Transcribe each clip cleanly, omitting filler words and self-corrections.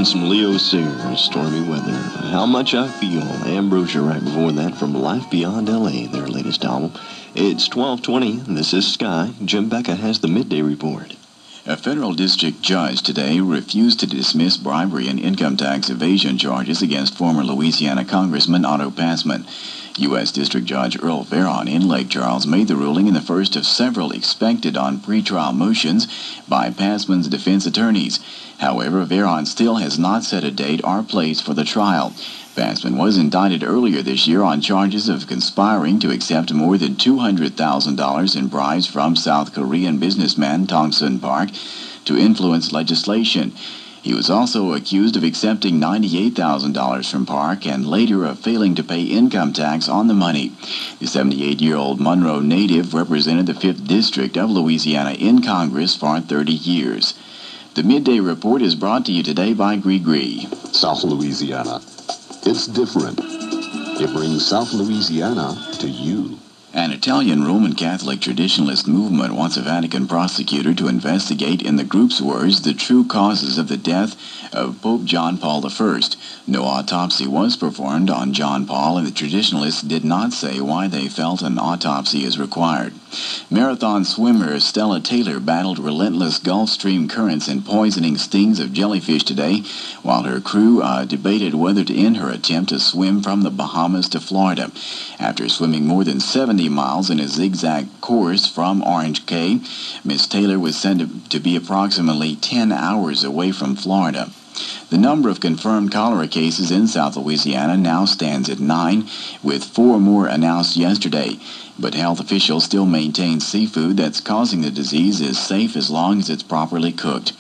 and some Leo Sears, stormy weather. How Much I Feel. Ambrosia right before that from Life Beyond L.A., their latest album. It's 12:20. This is Sky. Jim Becka has the Midday Report. A federal district judge today refused to dismiss bribery and income tax evasion charges against former Louisiana Congressman Otto Passman. U.S. District Judge Earl Veron in Lake Charles made the ruling in the first of several expected on pretrial motions by Passman's defense attorneys. However, Veron still has not set a date or place for the trial. Passman was indicted earlier this year on charges of conspiring to accept more than $200,000 in bribes from South Korean businessman Tongsun Park to influence legislation. He was also accused of accepting $98,000 from Park and later of failing to pay income tax on the money. The 78-year-old Monroe native represented the 5th District of Louisiana in Congress for 30 years. The Midday Report is brought to you today by Gree. South Louisiana. It's different. It brings South Louisiana to you. An Italian Roman Catholic traditionalist movement wants a Vatican prosecutor to investigate, in the group's words, the true causes of the death of Pope John Paul I. No autopsy was performed on John Paul, and the traditionalists did not say why they felt an autopsy is required. Marathon swimmer Stella Taylor battled relentless Gulf Stream currents and poisoning stings of jellyfish today, while her crew debated whether to end her attempt to swim from the Bahamas to Florida. After swimming more than 70 miles in a zigzag course from Orange Cay, Miss Taylor was said to be approximately 10 hours away from Florida. The number of confirmed cholera cases in South Louisiana now stands at 9, with 4 more announced yesterday. But health officials still maintain seafood that's causing the disease is safe as long as it's properly cooked.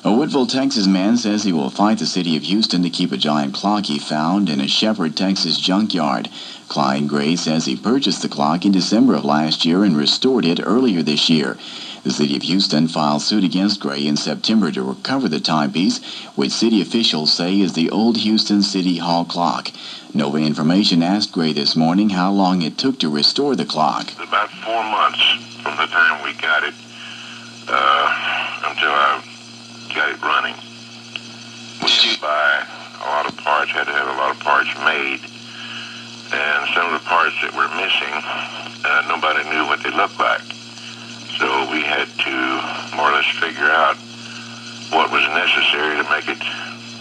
A Woodville, Texas man says he will fight the city of Houston to keep a giant clock he found in a Shepherd, Texas junkyard. Clyde Gray says he purchased the clock in December of last year and restored it earlier this year. The city of Houston filed suit against Gray in September to recover the timepiece, which city officials say is the old Houston City Hall clock. Nova Information asked Gray this morning how long it took to restore the clock. About 4 months from the time we got it until I got it running. We had to buy a lot of parts, had to have a lot of parts made, and some of the parts that were missing, nobody knew what they looked like. So we had to more or less figure out what was necessary to make it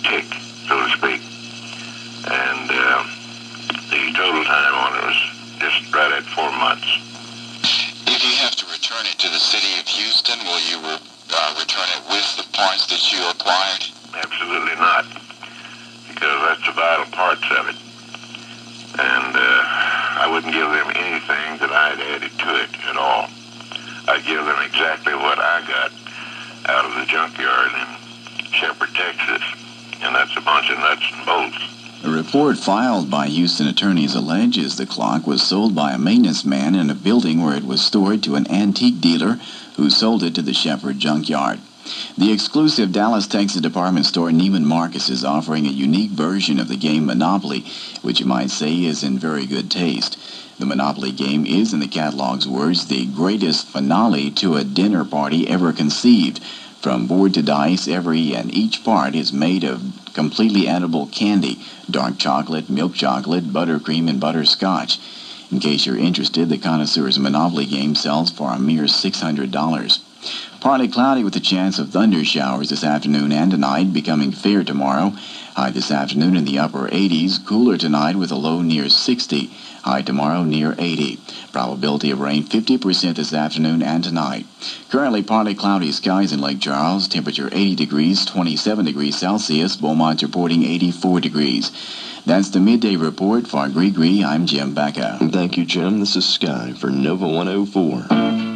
tick, so to speak. And the total time on it was just right at 4 months. If you have to return it to the city of Houston, will you return it with the parts that you acquired? Absolutely not, because that's the vital parts of it. And I wouldn't give them anything that I had added to it at all. I'd give them exactly what I got out of the junkyard in Shepherd, Texas, and that's a bunch of nuts and bolts. A report filed by Houston attorneys alleges the clock was sold by a maintenance man in a building where it was stored to an antique dealer who sold it to the Shepherd junkyard. The exclusive Dallas, Texas department store Neiman Marcus is offering a unique version of the game Monopoly, which you might say is in very good taste. The Monopoly game is, in the catalog's words, the greatest finale to a dinner party ever conceived. From board to dice, every and each part is made of completely edible candy, dark chocolate, milk chocolate, buttercream, and butterscotch. In case you're interested, the Connoisseur's Monopoly game sells for a mere $600. Partly cloudy with a chance of thunder showers this afternoon and tonight, becoming fair tomorrow. High this afternoon in the upper 80s, cooler tonight with a low near 60. High tomorrow near 80. Probability of rain 50% this afternoon and tonight. Currently partly cloudy skies in Lake Charles. Temperature 80 degrees, 27 degrees Celsius. Beaumont's reporting 84 degrees. That's the Midday Report. For Gree, I'm Jim Becka. Thank you, Jim. This is Sky for Nova 104.